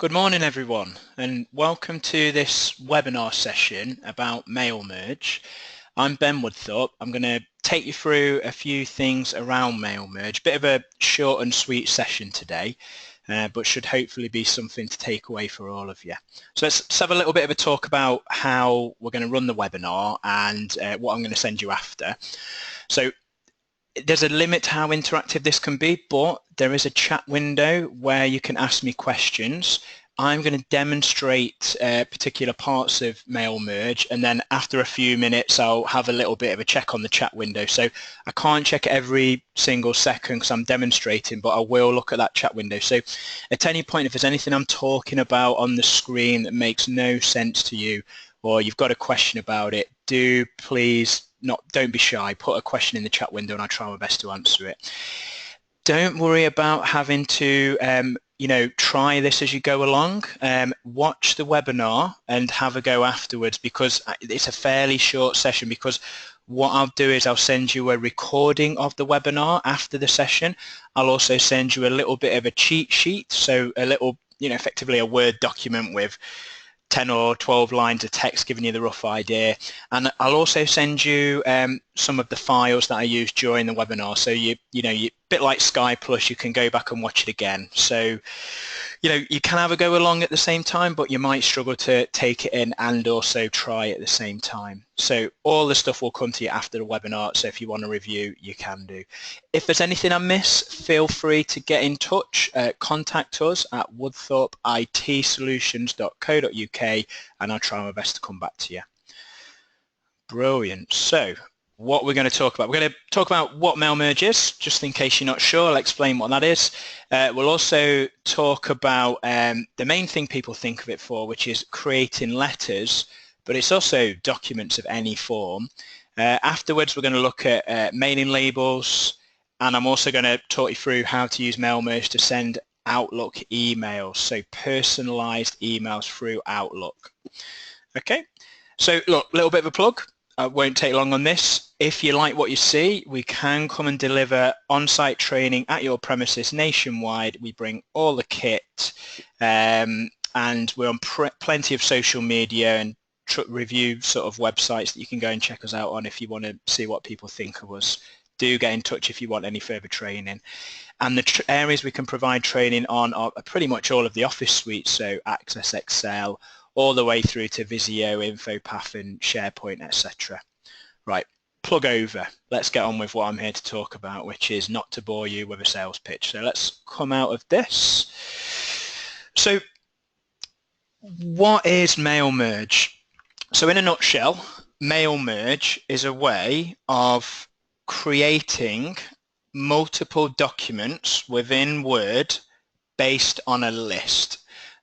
Good morning everyone, and welcome to this webinar session about mail merge. I'm Ben Woodthorpe. I'm going to take you through a few things around mail merge. Bit of a short and sweet session today, but should hopefully be something to take away for all of you. So let's have a little bit of a talk about how we're going to run the webinar and what I'm going to send you after. So there's a limit to how interactive this can be, but there is a chat window where you can ask me questions. I'm going to demonstrate particular parts of mail merge, and then after a few minutes I'll have a little bit of a check on the chat window. So I can't check every single second because I'm demonstrating, but I will look at that chat window. So at any point, if there's anything I'm talking about on the screen that makes no sense to you, or you've got a question about it, do please don't be shy, put a question in the chat window and I'll try my best to answer it. Don't worry about having to try this as you go along. Watch the webinar and have a go afterwards, because it's a fairly short session. Because what I'll do is I'll send you a recording of the webinar after the session. I'll also send you a little bit of a cheat sheet, so a little, effectively a Word document with 10 or 12 lines of text giving you the rough idea, and I'll also send you some of the files that I used during the webinar, so you bit like Sky Plus, you can go back and watch it again. So you can have a go along at the same time, but you might struggle to take it in and also try at the same time. So all the stuff will come to you after the webinar, so if you want to review, you can do. If there's anything I miss, feel free to get in touch. Contact us at woodthorpeitsolutions.co.uk and I'll try my best to come back to you. Brilliant. So what we're going to talk about. We're going to talk about what mail merge is, just in case you're not sure. I'll explain what that is. We'll also talk about the main thing people think of it for, which is creating letters, but it's also documents of any form. Afterwards, we're going to look at mailing labels, and I'm also going to talk you through how to use mail merge to send Outlook emails, so personalized emails through Outlook. Okay, so look, a little bit of a plug. I won't take long on this. If you like what you see, we can come and deliver on-site training at your premises nationwide. We bring all the kit, and we're on plenty of social media and review sort of websites that you can go and check us out on if you want to see what people think of us. Do get in touch if you want any further training. And the areas we can provide training on are pretty much all of the Office suite, so Access Excel, all the way through to Visio, InfoPath and SharePoint, etc. Right, plug over. Let's get on with what I'm here to talk about, which is not to bore you with a sales pitch. So let's come out of this. So what is mail merge? So in a nutshell, mail merge is a way of creating multiple documents within Word based on a list.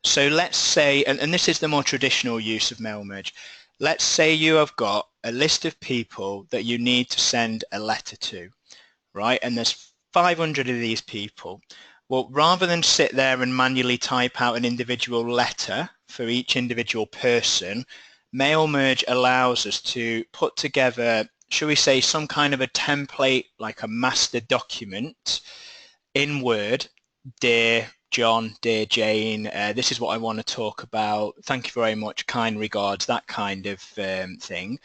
So let's say, and this is the more traditional use of mail merge, let's say you have got a list of people that you need to send a letter to, right? And there's 500 of these people. Well, rather than sit there and manually type out an individual letter for each individual person, mail merge allows us to put together, shall we say, some kind of a template, like a master document in Word. Dear John, dear Jane, this is what I want to talk about. Thank you very much, kind regards, that kind of thing.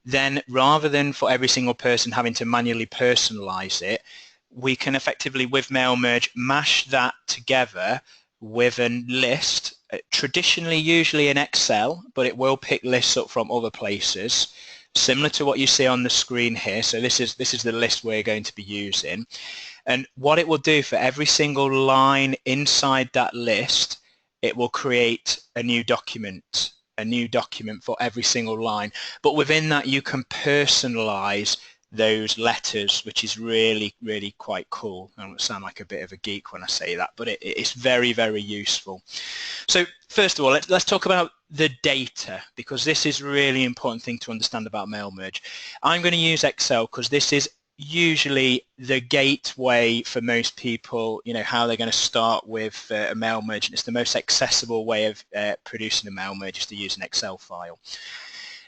Then rather than for every single person having to manually personalize it, we can effectively, with mail merge, mash that together with a list, traditionally usually in Excel, but it will pick lists up from other places, similar to what you see on the screen here. So this is the list we're going to be using. And what it will do for every single line inside that list, it will create a new document for every single line. But within that, you can personalize those letters, which is really, really quite cool. I don't sound like a bit of a geek when I say that, but it's very, very useful. So first of all, let's talk about the data, because this is a really important thing to understand about mail merge. I'm going to use Excel because this is usually the gateway for most people, how they're going to start with a mail merge, and it's the most accessible way of producing a mail merge is to use an Excel file.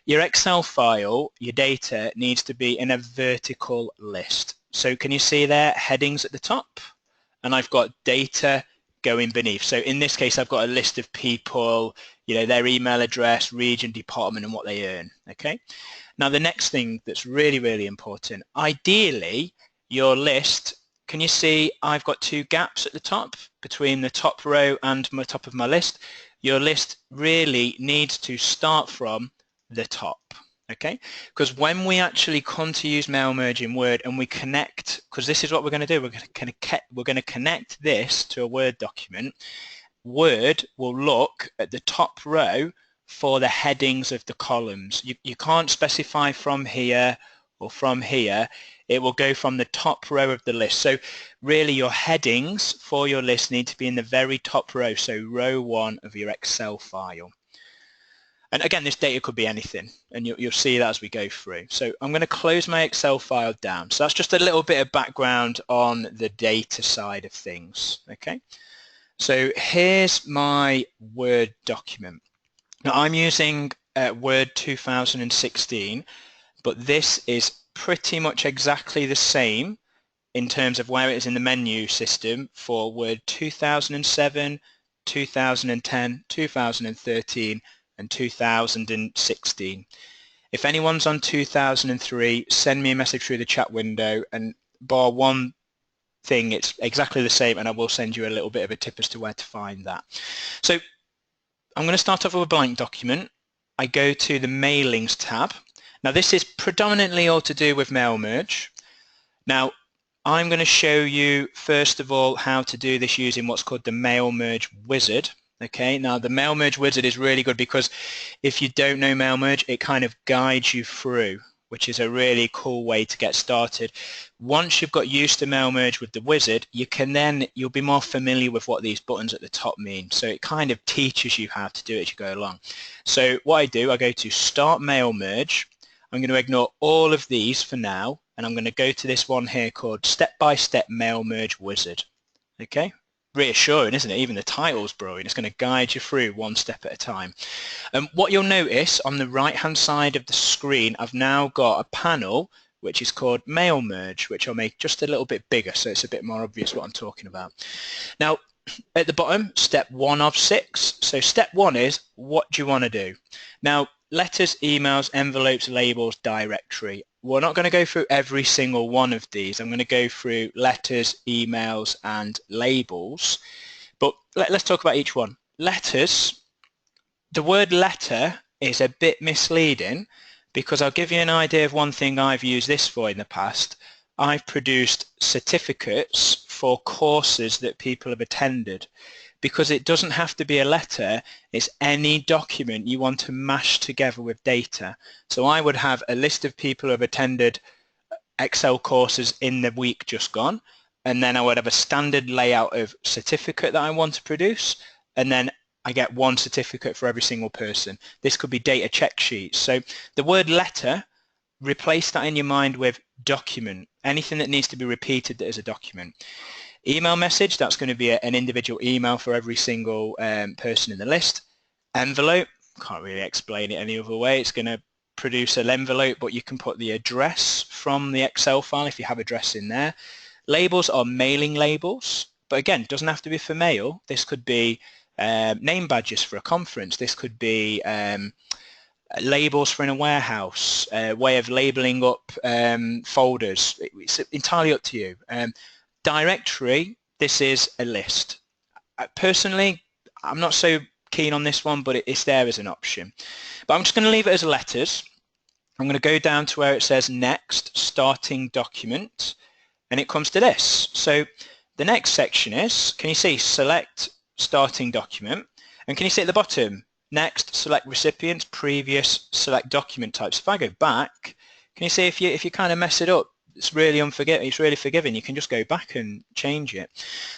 Your Excel file, your data needs to be in a vertical list. So can you see there headings at the top? And I've got data, going beneath. So in this case, I've got a list of people, their email address, region, department, and what they earn. Okay. Now the next thing that's really, really important, ideally your list, can you see I've got two gaps at the top between the top row and the top of my list? Your list really needs to start from the top. Okay, because when we actually come to use mail merge in Word and we connect, because this is what we're going to do, we're going to connect this to a Word document. Word will look at the top row for the headings of the columns. You can't specify from here or from here. It will go from the top row of the list. So really your headings for your list need to be in the very top row, so row 1 of your Excel file. And again, this data could be anything, and you'll see that as we go through. So I'm going to close my Excel file down. So that's just a little bit of background on the data side of things. Okay. So here's my Word document. Now I'm using Word 2016, but this is pretty much exactly the same in terms of where it is in the menu system for Word 2007, 2010, 2013, and 2016. If anyone's on 2003, send me a message through the chat window, and bar one thing, it's exactly the same, and I will send you a little bit of a tip as to where to find that. So I'm going to start off with a blank document. I go to the Mailings tab. Now this is predominantly all to do with mail merge. Now I'm going to show you first of all how to do this using what's called the mail merge wizard. Okay, now the mail merge wizard is really good because if you don't know mail merge, it kind of guides you through, which is a really cool way to get started. Once you've got used to mail merge with the wizard, you'll be more familiar with what these buttons at the top mean. So it kind of teaches you how to do it as you go along. So what I do, I go to Start Mail Merge. I'm going to ignore all of these for now, and I'm going to go to this one here called Step-by-Step Mail Merge Wizard. Okay, reassuring, isn't it? Even the title's brilliant. It's going to guide you through one step at a time. What you'll notice on the right-hand side of the screen, I've now got a panel which is called Mail Merge, which I'll make just a little bit bigger so it's a bit more obvious what I'm talking about. Now, at the bottom, step 1 of 6. So step 1 is, what do you want to do? Now, letters, emails, envelopes, labels, directory. We're not going to go through every single one of these. I'm going to go through letters, emails, and labels. But let's talk about each one. Letters. The word letter is a bit misleading because I'll give you an idea of one thing I've used this for in the past. I've produced certificates for courses that people have attended. Because it doesn't have to be a letter, it's any document you want to mash together with data. So I would have a list of people who have attended Excel courses in the week just gone, and then I would have a standard layout of certificate that I want to produce, and then I get one certificate for every single person. This could be data check sheets. So the word letter, replace that in your mind with document, anything that needs to be repeated that is a document. Email message, that's going to be an individual email for every single person in the list. Envelope, can't really explain it any other way. It's going to produce an envelope, but you can put the address from the Excel file if you have address in there. Labels are mailing labels, but again, it doesn't have to be for mail. This could be name badges for a conference. This could be labels for in a warehouse, way of labeling up folders. It's entirely up to you. Directory, this is a list. Personally, I'm not so keen on this one, but it's there as an option. But I'm just going to leave it as letters. I'm going to go down to where it says next, starting document, and it comes to this. So the next section is, can you see, select starting document, and can you see at the bottom, next, select recipients, previous, select document types. If I go back, can you see if you kind of mess it up, it's really forgiving. You can just go back and change it.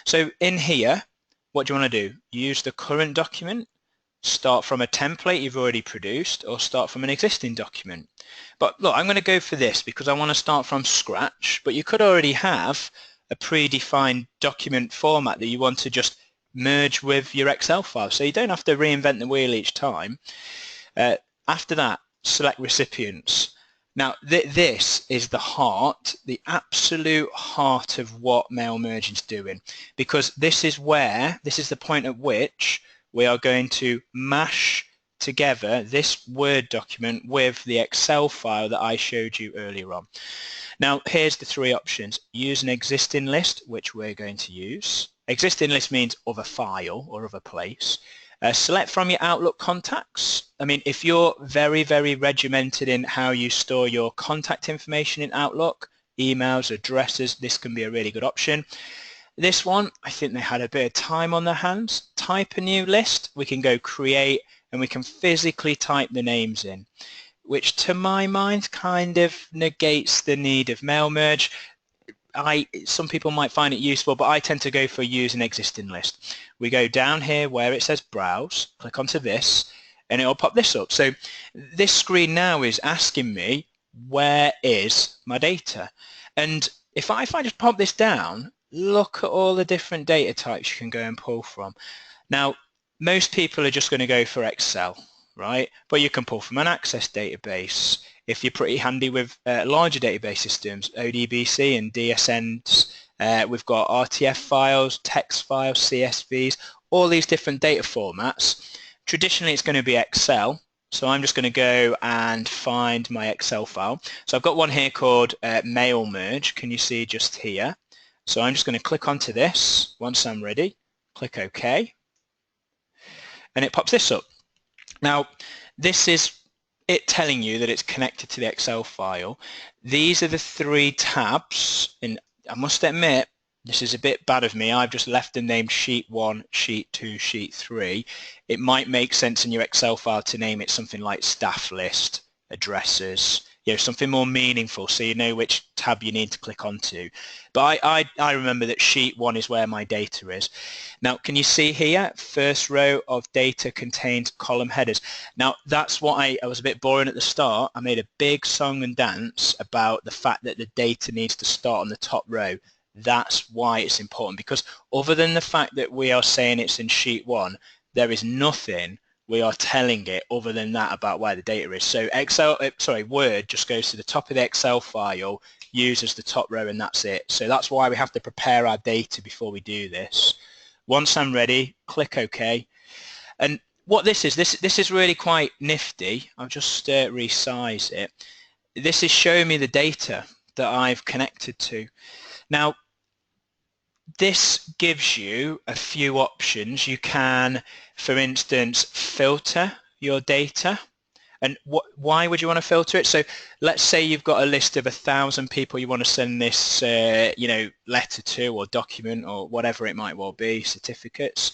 So in here, what do you want to do? Use the current document, start from a template you've already produced, or start from an existing document. But look, I'm going to go for this because I want to start from scratch, but you could already have a predefined document format that you want to just merge with your Excel file, so you don't have to reinvent the wheel each time. After that, select recipients. Now, this is the heart, the absolute heart of what mail merging is doing, because this is the point at which we are going to mash together this Word document with the Excel file that I showed you earlier on. Now, here's the three options. Use an existing list, which we're going to use. Existing list means other file or other place. Select from your Outlook contacts. I mean, if you're very, very regimented in how you store your contact information in Outlook, emails, addresses, this can be a really good option. This one, I think they had a bit of time on their hands. Type a new list. We can go create and we can physically type the names in, which to my mind kind of negates the need of mail merge. Some people might find it useful, but I tend to go for use an existing list. We go down here where it says browse, click onto this, and it'll pop this up. So this screen now is asking me, where is my data? And if I just pop this down, look at all the different data types you can go and pull from. Now, most people are just going to go for Excel, right? But you can pull from an Access database. If you're pretty handy with larger database systems, ODBC and DSNs, we've got RTF files, text files, CSVs, all these different data formats. Traditionally, it's going to be Excel. So I'm just going to go and find my Excel file. So I've got one here called Mail Merge. Can you see just here? So I'm just going to click onto this. Once I'm ready, click OK. And it pops this up. Now, this is it telling you that it's connected to the Excel file. These are the three tabs, and I must admit, this is a bit bad of me. I've just left them named Sheet 1, Sheet 2, Sheet 3. It might make sense in your Excel file to name it something like Staff List, Addresses, something more meaningful so you know which tab you need to click onto. But I remember that Sheet 1 is where my data is. Now, can you see here, first row of data contains column headers. Now, that's what I was a bit boring at the start. I made a big song and dance about the fact that the data needs to start on the top row. That's why it's important, because other than the fact that we are saying it's in Sheet 1, there is nothing we are telling it other than that about where the data is. So Word just goes to the top of the Excel file, uses the top row, and that's it. So that's why we have to prepare our data before we do this. Once I'm ready, click OK. And what this is really quite nifty. I'll just resize it. This is showing me the data that I've connected to. Now, this gives you a few options. You can, for instance, filter your data. And why would you want to filter it? So let's say you've got a list of 1,000 people you want to send this letter to, or document, or whatever it might well be, certificates.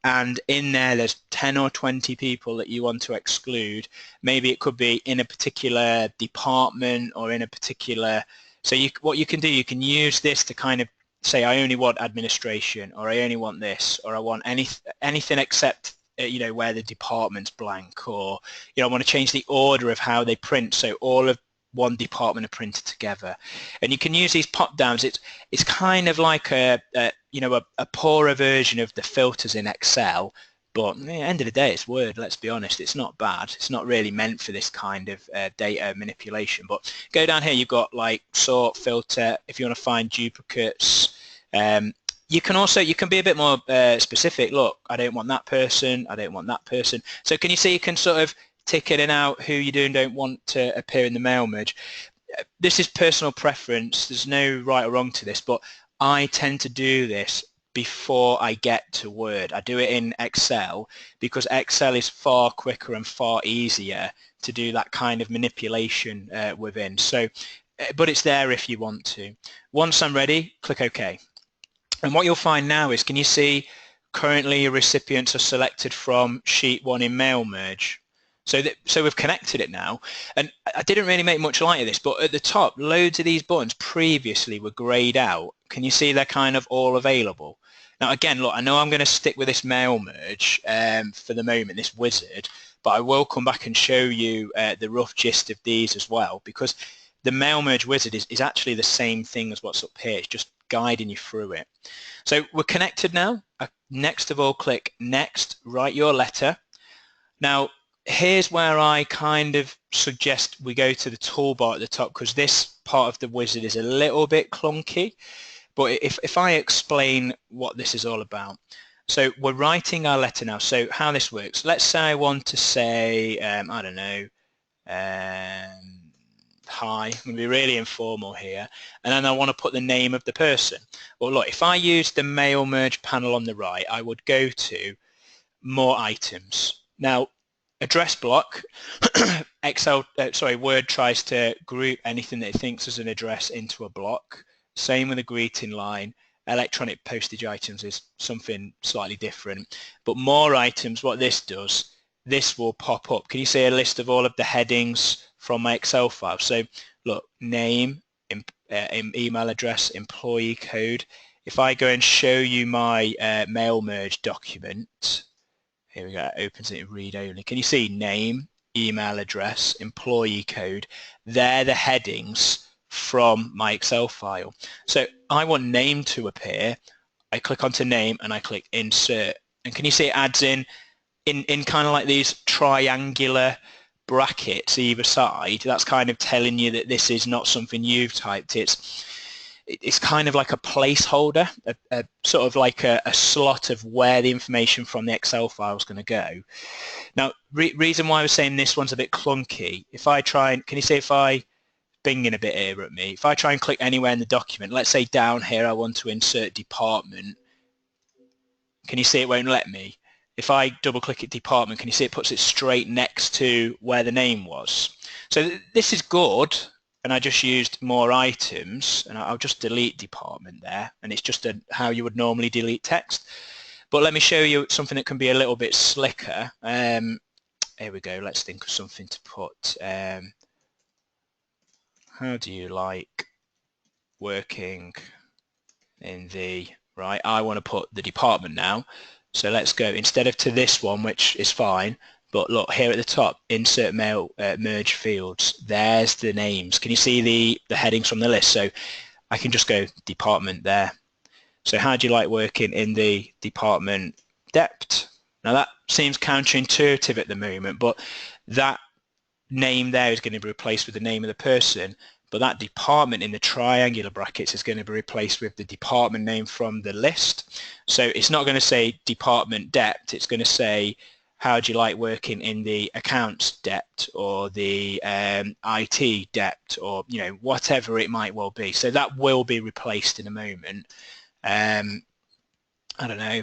And in there's 10 or 20 people that you want to exclude. Maybe it could be in a particular department or in a particular... So what you can do, you can use this to kind of say, I only want administration, or I only want this, or I want anything except where the department's blank, or I want to change the order of how they print, so all of one department are printed together. And you can use these pop downs. It's kind of like a poorer version of the filters in Excel, but at the end of the day, it's Word. Let's be honest, it's not bad. It's not really meant for this kind of data manipulation. But go down here, you've got like sort, filter. If you want to find duplicates, you can be a bit more specific. Look, I don't want that person. I don't want that person. So can you see you can sort of tick in and out who you do and don't want to appear in the mail merge. This is personal preference. There's no right or wrong to this, but I tend to do this before I get to Word. I do it in Excel because Excel is far quicker and far easier to do that kind of manipulation within. So, but it's there if you want to. Once I'm ready, click OK. And what you'll find now is, can you see currently your recipients are selected from Sheet 1 in Mail Merge? So we've connected it now, and I didn't really make much light of this, but at the top, loads of these buttons previously were grayed out. Can you see they're kind of all available? Now again, look, I know I'm going to stick with this Mail Merge for the moment, this wizard, but I will come back and show you the rough gist of these as well, because the Mail Merge wizard is actually the same thing as what's up here. It's just guiding you through it. So we're connected now. Next of all, click Next, write your letter. Now, here's where I kind of suggest we go to the toolbar at the top, because this part of the wizard is a little bit clunky. But if I explain what this is all about. So we're writing our letter now. So how this works, let's say I want to say, I don't know, hi, I'm going to be really informal here, and then I want to put the name of the person. Well, look, if I use the mail merge panel on the right, I would go to more items. Now, address block, Word tries to group anything that it thinks is an address into a block. Same with a greeting line. Electronic postage items is something slightly different. But more items, what this does, this will pop up. Can you see a list of all of the headings from my Excel file? So look, name, email address, employee code. If I go and show you my mail merge document, here we go, it opens it in read only. Can you see name, email address, employee code? They're the headings from my Excel file. So I want name to appear. I click onto name and I click insert. And can you see it adds in kind of like these triangular brackets either side? That's kind of telling you that this is not something you've typed. It's kind of like a placeholder, a sort of like a slot of where the information from the Excel file is going to go. Now, reason why I was saying this one's a bit clunky, if I try and, can you see if I binging a bit here at me, if I try and click anywhere in the document, let's say down here I want to insert department, can you see it won't let me? If I double click at department, can you see it puts it straight next to where the name was? So this is good, and I just used more items, and I'll just delete department there, and it's just how you would normally delete text. But let me show you something that can be a little bit slicker. Here we go, let's think of something to put. How do you like working in the, right, I want to put the department now. So let's go, instead of to this one, which is fine, but look here at the top, insert mail merge fields, there's the names. Can you see the headings from the list? So I can just go department there. So how do you like working in the department depth? Now that seems counterintuitive at the moment, but that name there is going to be replaced with the name of the person, but that department in the triangular brackets is going to be replaced with the department name from the list. So it's not going to say department depth, it's going to say how do you like working in the accounts depth or the IT depth, or whatever it might well be. So that will be replaced in a moment. I don't know,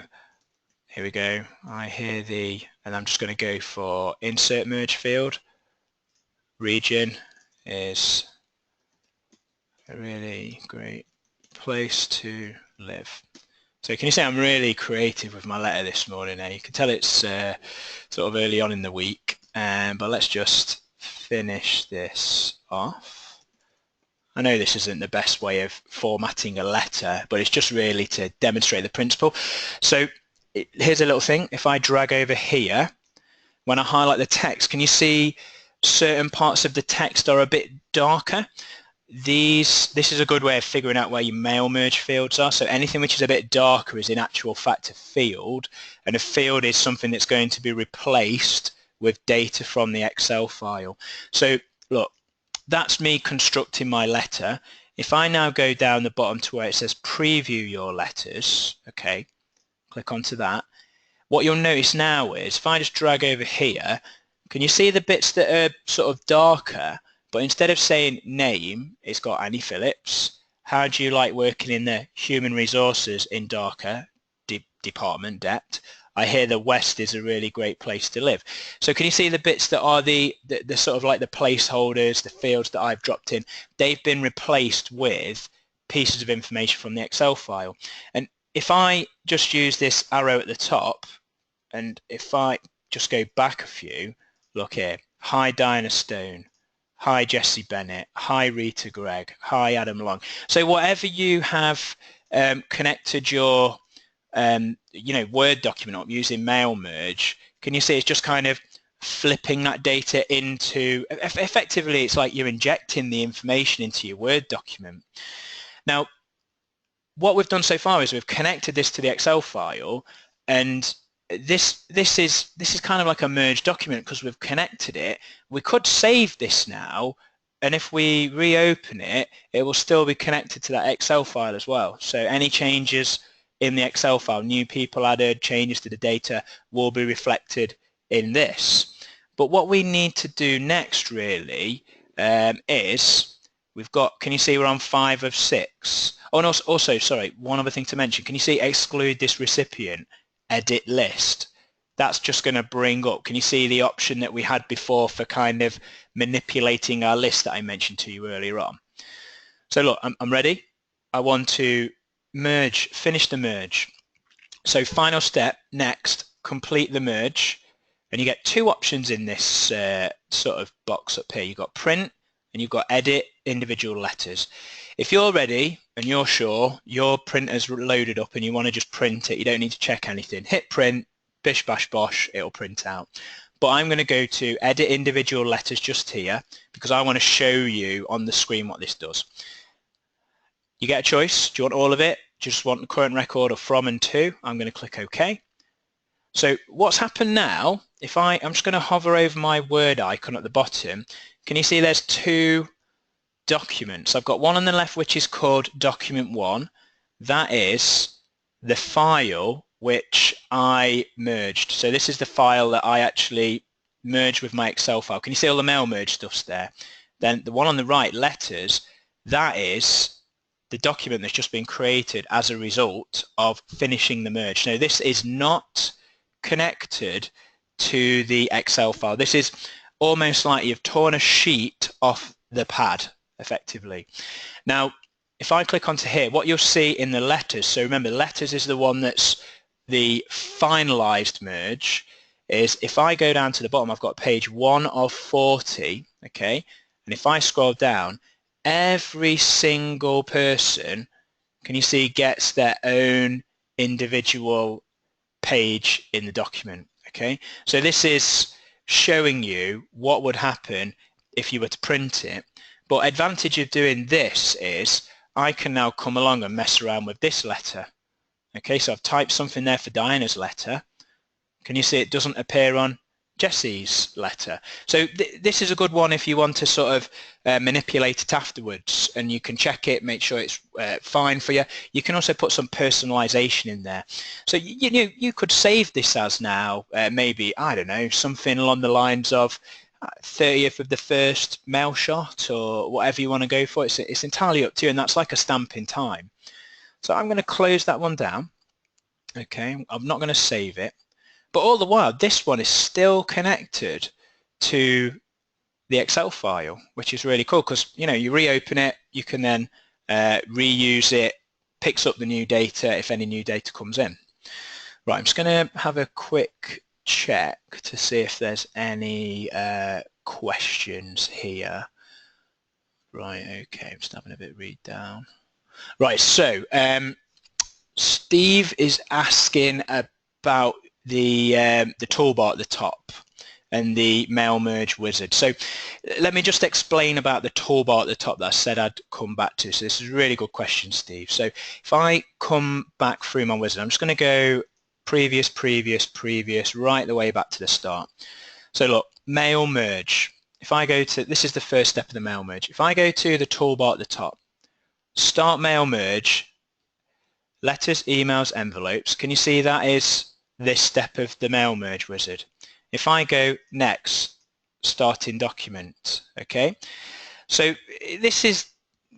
here we go, I hear the, and I'm just going to go for insert merge field. Region is a really great place to live. So can you see I'm really creative with my letter this morning? You can tell it's sort of early on in the week, but let's just finish this off. I know this isn't the best way of formatting a letter, but it's just really to demonstrate the principle. So here's a little thing. If I drag over here, when I highlight the text, can you see certain parts of the text are a bit darker? This is a good way of figuring out where your mail merge fields are. So anything which is a bit darker is in actual fact a field, and a field is something that's going to be replaced with data from the Excel file. So look, that's me constructing my letter. If I now go down the bottom to where it says preview your letters, okay, click onto that, what you'll notice now is if I just drag over here, can you see the bits that are sort of darker? But instead of saying name, it's got Annie Phillips. How do you like working in the human resources in darker department depth? I hear the West is a really great place to live. So can you see the bits that are the sort of like the placeholders, the fields that I've dropped in? They've been replaced with pieces of information from the Excel file. And if I just use this arrow at the top, and if I just go back a few, look here, hi Diana Stone, hi Jesse Bennett, hi Rita Gregg, hi Adam Long. So whatever you have connected your Word document up using mail merge, can you see it's just kind of flipping that data into, effectively it's like you're injecting the information into your Word document. Now what we've done so far is we've connected this to the Excel file, and this is kind of like a merged document because we've connected it. We could save this now, and if we reopen it, it will still be connected to that Excel file as well. So any changes in the Excel file, new people added, changes to the data, will be reflected in this. But what we need to do next really is we've got, can you see we're on 5 of 6? Oh, and also, sorry, one other thing to mention. Can you see exclude this recipient, edit list? That's just going to bring up, can you see the option that we had before for kind of manipulating our list that I mentioned to you earlier on? So look, I'm ready. I want to merge, finish the merge. So final step, next, complete the merge. And you get 2 options in this sort of box up here. You've got print and you've got edit individual letters. If you're ready and you're sure your printer's loaded up and you want to just print it, you don't need to check anything. Hit print, bish bash bosh, it'll print out. But I'm going to go to edit individual letters just here because I want to show you on the screen what this does. You get a choice. Do you want all of it? Do you just want the current record of from and to? I'm going to click OK. So what's happened now, if I'm just going to hover over my Word icon at the bottom, can you see there's 2 documents? I've got one on the left which is called document 1. That is the file which I merged. So this is the file that I actually merged with my Excel file. Can you see all the mail merge stuff's there? Then the one on the right, letters, that is the document that's just been created as a result of finishing the merge. Now this is not connected to the Excel file. This is almost like you've torn a sheet off the pad effectively. Now if I click onto here, what you'll see in the letters, so remember letters is the one that's the finalized merge, is if I go down to the bottom, I've got page 1 of 40, okay, and if I scroll down, every single person, can you see, gets their own individual page in the document. Okay, so this is showing you what would happen if you were to print it. But advantage of doing this is I can now come along and mess around with this letter. Okay, so I've typed something there for Diana's letter. Can you see it doesn't appear on Jesse's letter? So this is a good one if you want to sort of manipulate it afterwards, and you can check it, make sure it's fine for you. You can also put some personalization in there. So you could save this as now maybe, I don't know, something along the lines of 30th of the 1st mail shot or whatever you want to go for. It's entirely up to you, and that's like a stamp in time. So I'm going to close that one down. Okay, I'm not going to save it. But all the while, this one is still connected to the Excel file, which is really cool because, you know, you reopen it, you can then reuse it, picks up the new data if any new data comes in. Right, I'm just going to have a quick check to see if there's any questions here. Right, okay, I'm just having a bit read down. Right, so Steve is asking about the toolbar at the top and the mail merge wizard. So let me just explain about the toolbar at the top that I said I'd come back to. So this is a really good question, Steve. So if I come back through my wizard, I'm just going to go previous, previous, previous, right the way back to the start. So look, mail merge. If I go to, this is the first step of the mail merge. If I go to the toolbar at the top, start mail merge, letters, emails, envelopes, can you see that is this step of the mail merge wizard? If I go next, starting document, okay? So this is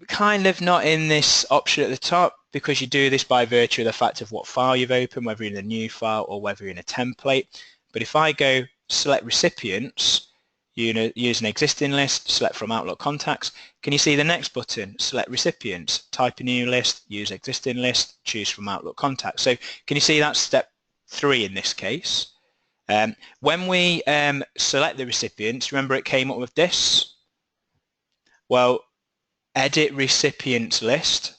kind of not in this option at the top because you do this by virtue of the fact of what file you've opened, whether you're in a new file or whether you're in a template. But if I go select recipients, you know, use an existing list, select from Outlook contacts, can you see the next button, select recipients, type a new list, use existing list, choose from Outlook contacts. So can you see that's step 3 in this case? When we select the recipients, remember it came up with this? Well, edit recipients list,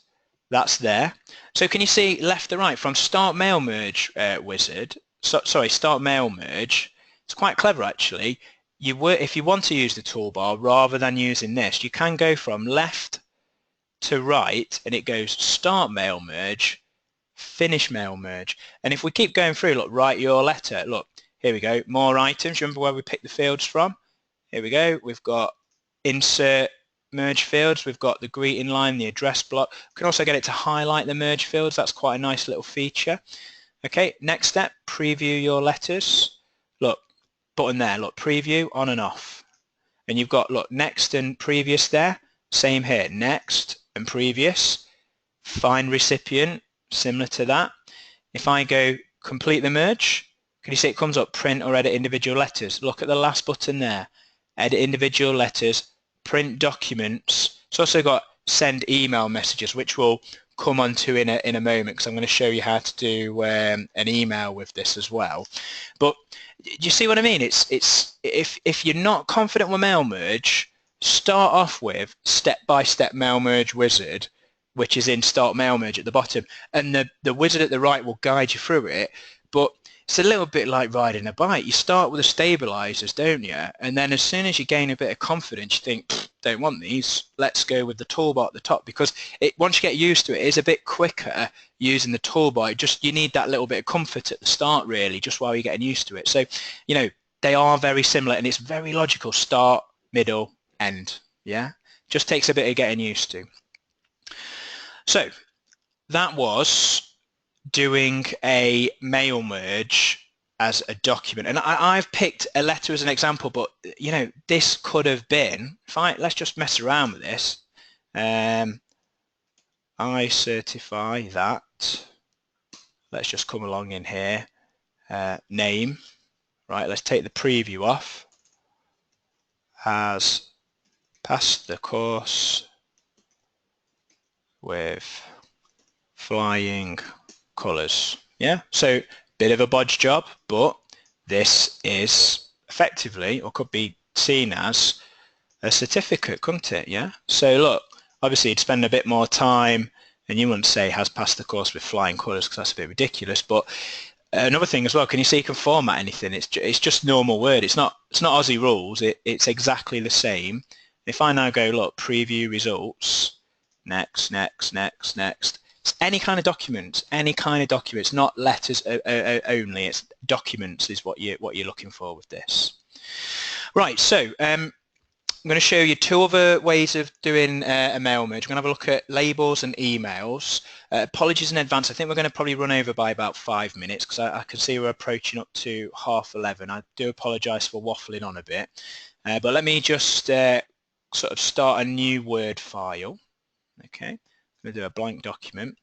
that's there. So can you see left to right from start mail merge wizard, start mail merge, it's quite clever actually. If you want to use the toolbar rather than using this, you can go from left to right and it goes start mail merge, finish mail merge. And if we keep going through, look, write your letter. Look, here we go, more items. Remember where we picked the fields from? Here we go. We've got insert merge fields. We've got the greeting line, the address block. We can also get it to highlight the merge fields. That's quite a nice little feature. Okay, next step, preview your letters. Look, button there, look, preview on and off. And you've got, look, next and previous there. Same here, next and previous. Find recipient, similar to that. If I go complete the merge, can you see it comes up, print or edit individual letters? Look at the last button there, edit individual letters, print documents. It's also got send email messages, which we'll come on to in a moment, because I'm going to show you how to do an email with this as well. But do you see what I mean? It's if you're not confident with mail merge, start off with step-by-step mail merge wizard, which is in start mail merge at the bottom, and the wizard at the right will guide you through it. But it's a little bit like riding a bike. You start with the stabilizers, don't you? And then as soon as you gain a bit of confidence, you think, don't want these, let's go with the toolbar at the top, because once you get used to it, it's a bit quicker using the toolbar. You need that little bit of comfort at the start, really, just while you're getting used to it. So, you know, they are very similar, and it's very logical. Start, middle, end. Yeah, just takes a bit of getting used to. So that was doing a mail merge as a document, and I've picked a letter as an example, but you know, this could have been fine. Let's just mess around with this. I certify that. Let's just come along in here. Name, right? Let's take the preview off. Has passed the course with flying colours. Yeah, so bit of a bodge job, but this is effectively, or could be seen as, a certificate, couldn't it? Yeah, so look, obviously you'd spend a bit more time, and you wouldn't say has passed the course with flying colours, because that's a bit ridiculous. But another thing as well, can you see you can format anything? It's just normal Word. It's not Aussie rules. It's exactly the same. If I now go, look, preview results, next, next, next, next. It's any kind of documents, not letters only. It's documents is what you're looking for with this. Right, so I'm going to show you two other ways of doing a mail merge. We're going to have a look at labels and emails. Apologies in advance. I think we're going to probably run over by about 5 minutes, because I can see we're approaching up to 11:30. I do apologise for waffling on a bit, but let me just sort of start a new Word file. Okay, I'm going to do a blank document.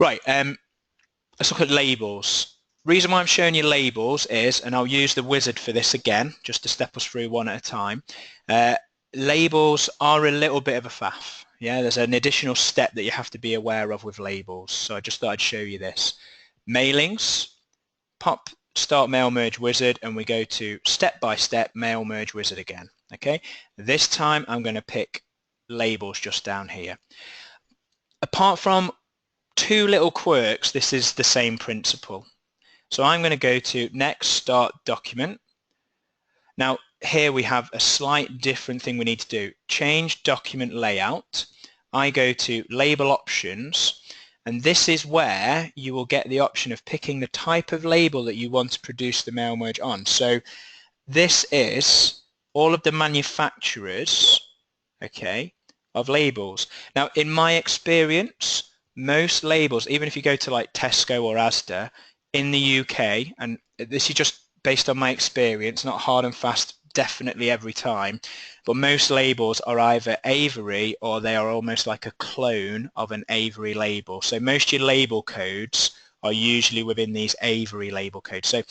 Right, let's look at labels. Reason why I'm showing you labels is, and I'll use the wizard for this again, just to step us through one at a time. Labels are a little bit of a faff. Yeah, there's an additional step that you have to be aware of with labels. So I just thought I'd show you this. Mailings, pop start mail merge wizard, and we go to step-by-step mail merge wizard again. Okay, this time I'm going to pick labels just down here. Apart from two little quirks, this is the same principle. So I'm going to go to next start document. Now here we have a slight different thing we need to do. Change document layout. I go to label options, and this is where you will get the option of picking the type of label that you want to produce the mail merge on. So this is all of the manufacturers, okay, of labels. Now in my experience, most labels, even if you go to like Tesco or Asda in the UK, and this is just based on my experience, not hard and fast definitely every time, but most labels are either Avery or they are almost like a clone of an Avery label. So most of your label codes are usually within these Avery label codes. So,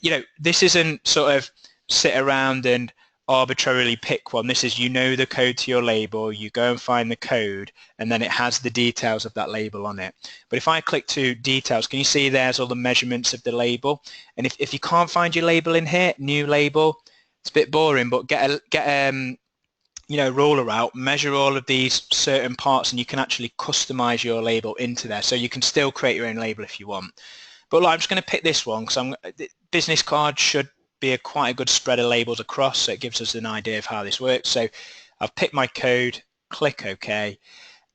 you know, this isn't sort of sit around and arbitrarily pick one. This is, you know, the code to your label, you go and find the code, and then it has the details of that label on it. But if I click to details, can you see there's all the measurements of the label? And if you can't find your label in here, new label, it's a bit boring, but get a you know, ruler out, measure all of these certain parts, and you can actually customize your label into there. So you can still create your own label if you want. But look, I'm just going to pick this one because business card should be quite a good spread of labels across, so it gives us an idea of how this works. So I've picked my code, click OK.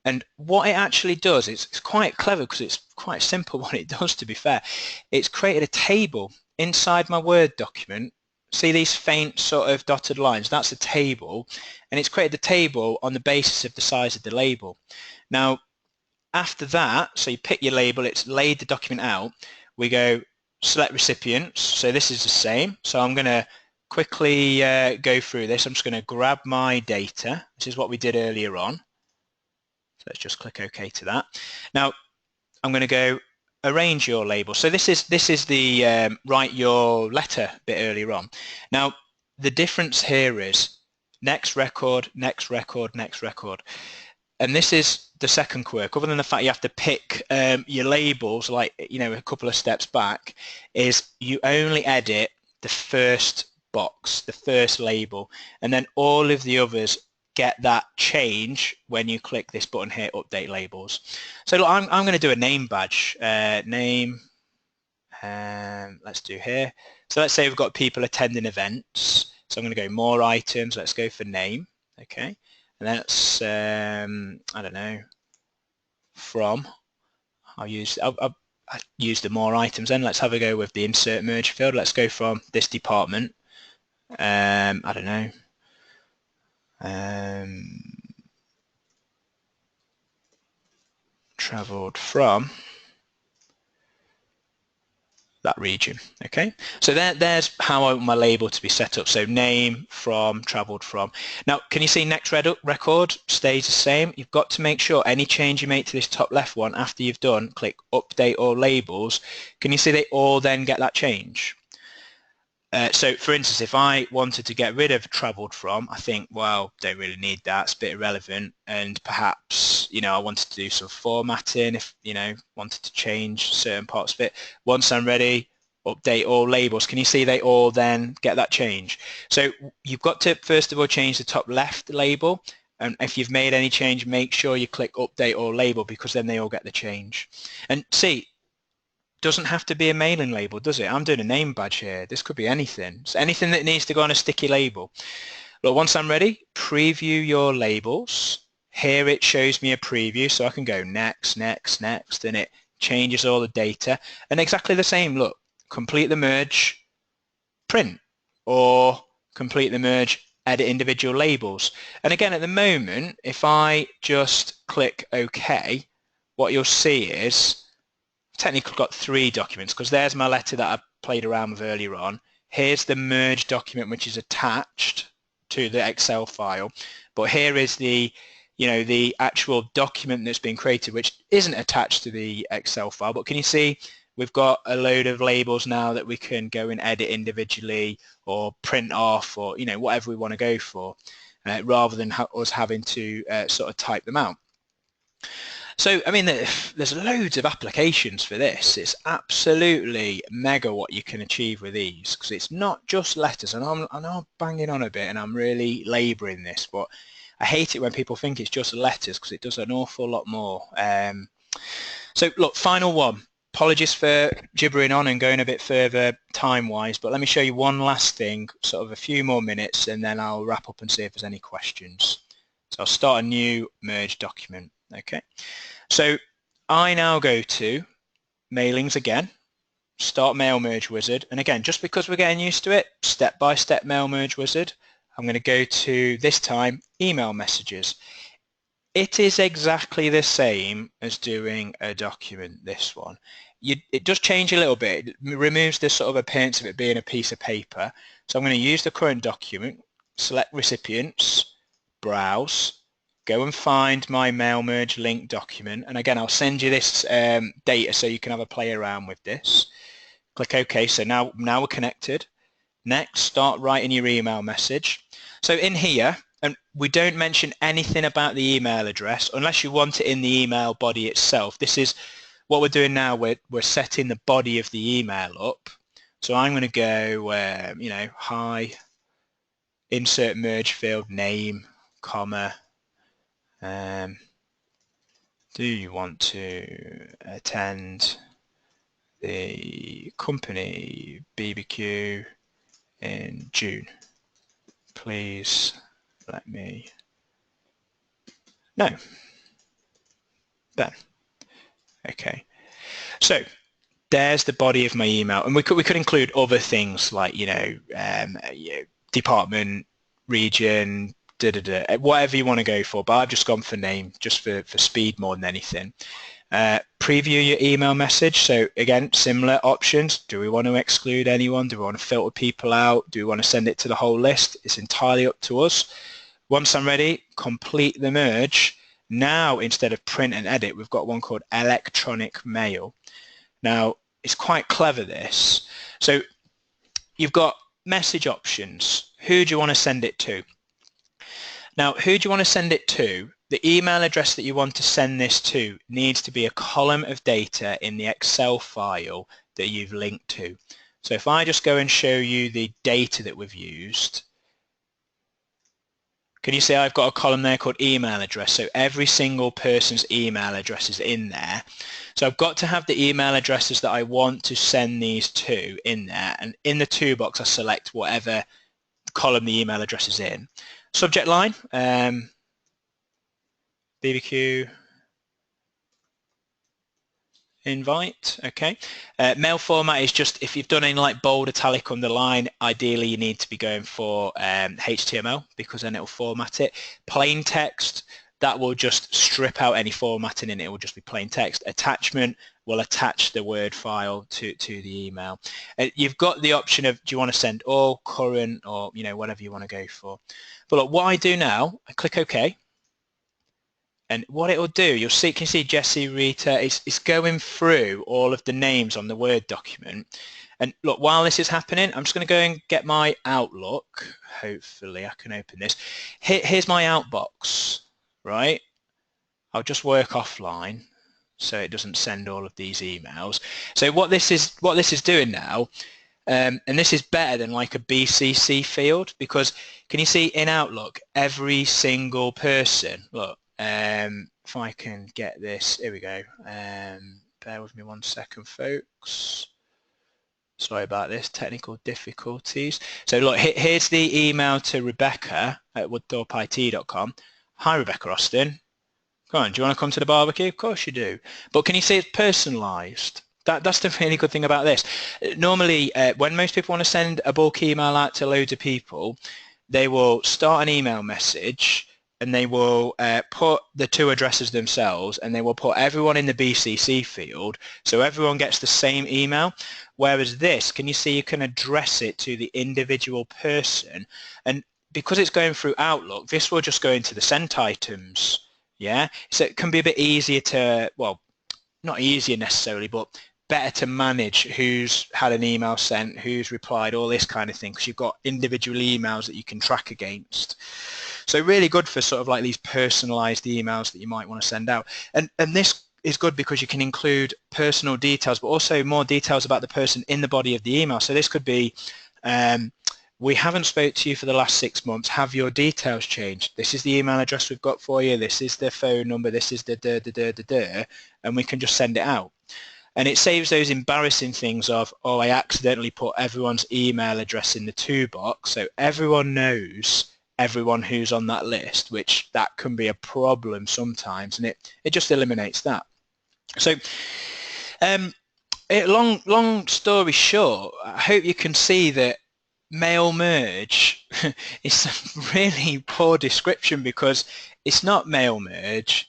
And what it actually does, it's quite clever because it's quite simple what it does, to be fair. It's created a table inside my Word document. See these faint sort of dotted lines? That's a table, and it's created the table on the basis of the size of the label. Now, after that, so you pick your label, it's laid the document out. We go select recipients. So this is the same. So I'm going to quickly go through this. I'm just going to grab my data. This is what we did earlier on. So let's just click OK to that. Now I'm going to go arrange your label. So this is the write your letter bit earlier on. Now the difference here is next record, next record, next record. And this is the second quirk, other than the fact you have to pick your labels, like, you know, a couple of steps back, is you only edit the first box, the first label, and then all of the others get that change when you click this button here, update labels. So look, I'm going to do a name badge, name, let's do here. So let's say we've got people attending events. So I'm going to go more items, let's go for name, okay. And then it's, I don't know, from, I'll use the more items then. Let's have a go with the insert merge field. Let's go from this department, I don't know, travelled from that region. Okay, so there's how I want my label to be set up. So name, from, travelled from. Now can you see next record stays the same? You've got to make sure any change you make to this top left one, after you've done, click update all labels. Can you see they all then get that change? So for instance, if I wanted to get rid of travelled from, I think, well, don't really need that, it's a bit irrelevant, and perhaps, you know, I wanted to do some formatting, if, you know, wanted to change certain parts of it. Once I'm ready, update all labels. Can you see they all then get that change? So you've got to first of all change the top left label, and if you've made any change, make sure you click update all label, because then they all get the change. And see, doesn't have to be a mailing label, does it? I'm doing a name badge here. This could be anything. So anything that needs to go on a sticky label. Look, once I'm ready, preview your labels. Here it shows me a preview, so I can go next, next, next, and it changes all the data. And exactly the same, look, complete the merge, print, or complete the merge, edit individual labels. And again, at the moment, if I just click OK, what you'll see is technically got three documents, because there's my letter that I played around with earlier on. Here's the merge document, which is attached to the Excel file, but here is the, you know, the actual document that's been created, which isn't attached to the Excel file. But can you see we've got a load of labels now that we can go and edit individually, or print off, or, you know, whatever we want to go for, rather than us having to sort of type them out. So, I mean, there's loads of applications for this. It's absolutely mega what you can achieve with these, because it's not just letters. And I know I'm banging on a bit and I'm really labouring this, but I hate it when people think it's just letters, because it does an awful lot more. So, look, final one. Apologies for gibbering on and going a bit further time-wise, but let me show you one last thing, sort of a few more minutes, and then I'll wrap up and see if there's any questions. So I'll start a new merge document. Okay, so I now go to mailings again, start mail merge wizard, and again, just because we're getting used to it, step-by-step mail merge wizard, I'm going to go to, this time, email messages. It is exactly the same as doing a document, this one. It does change a little bit. It removes this sort of appearance of it being a piece of paper. So I'm going to use the current document, select recipients, browse, go and find my mail merge link document, and again I'll send you this data so you can have a play around with this. Click OK. So now we're connected. Next, start writing your email message. So in here, and we don't mention anything about the email address unless you want it in the email body itself. This is what we're doing now. We're setting the body of the email up. So I'm going to go, you know, hi, insert merge field, name, comma, do you want to attend the company BBQ in June? Please let me know. Ben. Okay. So there's the body of my email, and we could include other things like department, region, whatever you want to go for. But I've just gone for name, just for speed more than anything. Preview your email message. So again, similar options. Do we want to exclude anyone? Do we want to filter people out? Do we want to send it to the whole list? It's entirely up to us. Once I'm ready, complete the merge. Now, instead of print and edit, we've got one called electronic mail. Now, it's quite clever, this. So you've got message options. Who do you want to send it to? Now, who do you want to send it to? The email address that you want to send this to needs to be a column of data in the Excel file that you've linked to. So if I just go and show you the data that we've used, can you see I've got a column there called email address? So every single person's email address is in there. So I've got to have the email addresses that I want to send these to in there. And in the to box, I select whatever column the email address is in. Subject line, BBQ invite, okay. Mail format is just, if you've done any like bold, italic, underline, ideally you need to be going for HTML, because then it will format it. Plain text, that will just strip out any formatting and it will just be plain text. Attachment will attach the Word file to the email. You've got the option of, do you want to send all, current, or whatever you want to go for. But look, what I do now, I click OK. And what it will do, you'll see, can you see Jesse, Rita, it's going through all of the names on the Word document. And look, while this is happening, I'm just going to go and get my Outlook. Hopefully I can open this. Here's my outbox, right? I'll just work offline so it doesn't send all of these emails. So what this is doing now, and this is better than like a BCC field, because can you see in Outlook, every single person, look, if I can get this, here we go. Bear with me 1 second, folks. Sorry about this, technical difficulties. So look, here's the email to Rebecca at woodthorpeit.com. Hi, Rebecca Austin. Come on, do you want to come to the barbecue? Of course you do. But can you see it's personalised? That's the really good thing about this. Normally, when most people want to send a bulk email out to loads of people, they will start an email message and they will put the two addresses themselves, and they will put everyone in the BCC field, so everyone gets the same email. Whereas this, can you see you can address it to the individual person, and because it's going through Outlook, this will just go into the sent items. Yeah, so it can be a bit easier to, well, not easier necessarily, but better to manage who's had an email sent, who's replied, all this kind of thing, because you've got individual emails that you can track against. So really good for sort of like these personalized emails that you might want to send out. And this is good because you can include personal details, but also more details about the person in the body of the email. So this could be, we haven't spoke to you for the last 6 months. Have your details changed? This is the email address we've got for you. This is the phone number. This is the and we can just send it out. And it saves those embarrassing things of, oh, I accidentally put everyone's email address in the to box, so everyone knows everyone who's on that list, which that can be a problem sometimes, and it just eliminates that. So long story short, I hope you can see that mail merge is a really poor description, because it's not mail merge.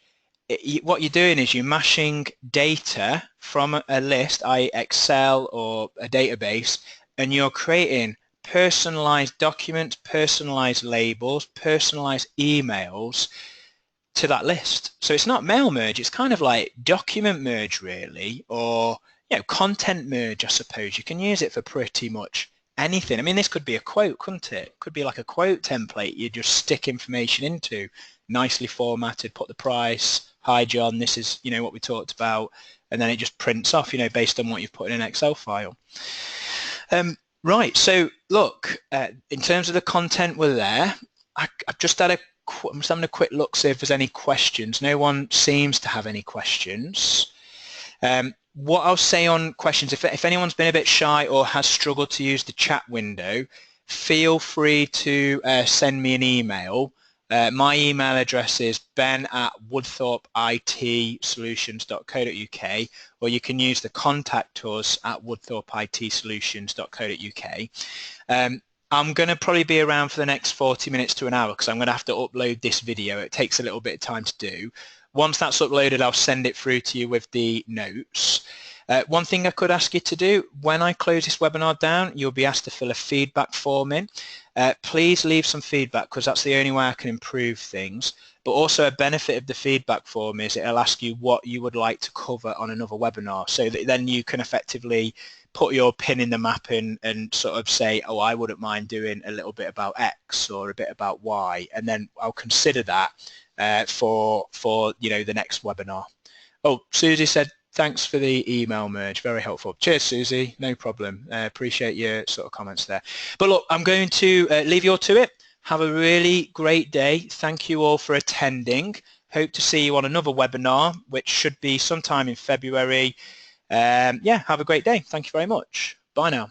What you're doing is you're mashing data from a list, i.e. Excel or a database, and you're creating personalized documents, personalized labels, personalized emails to that list. So it's not mail merge, it's kind of like document merge really, or content merge, I suppose. You can use it for pretty much anything. I mean, this could be a quote, couldn't it? Could be like a quote template you just stick information into, nicely formatted, put the price, hi John, this is what we talked about, and then it just prints off based on what you've put in an Excel file. Right, so look, in terms of the content we're there. I've just had I'm just having a quick look, see if there's any questions. No one seems to have any questions. What I'll say on questions, if anyone's been a bit shy or has struggled to use the chat window, feel free to send me an email. My email address is ben@woodthorpeitsolutions.co.uk, or you can use the contact us at woodthorpeitsolutions.co.uk. I'm going to probably be around for the next 40 minutes to an hour because I'm going to have to upload this video. It takes a little bit of time to do. Once that's uploaded, I'll send it through to you with the notes. One thing I could ask you to do, when I close this webinar down, you'll be asked to fill a feedback form in. Please leave some feedback because that's the only way I can improve things. But also a benefit of the feedback form is it'll ask you what you would like to cover on another webinar, so that then you can effectively put your pin in the map and sort of say, oh, I wouldn't mind doing a little bit about X or a bit about Y, and then I'll consider that for the next webinar. Oh, Susie said thanks for the email merge, very helpful. Cheers, Susie, no problem. Appreciate your sort of comments there. But look, I'm going to leave you all to it. Have a really great day. Thank you all for attending. Hope to see you on another webinar, which should be sometime in February. Yeah, have a great day. Thank you very much. Bye now.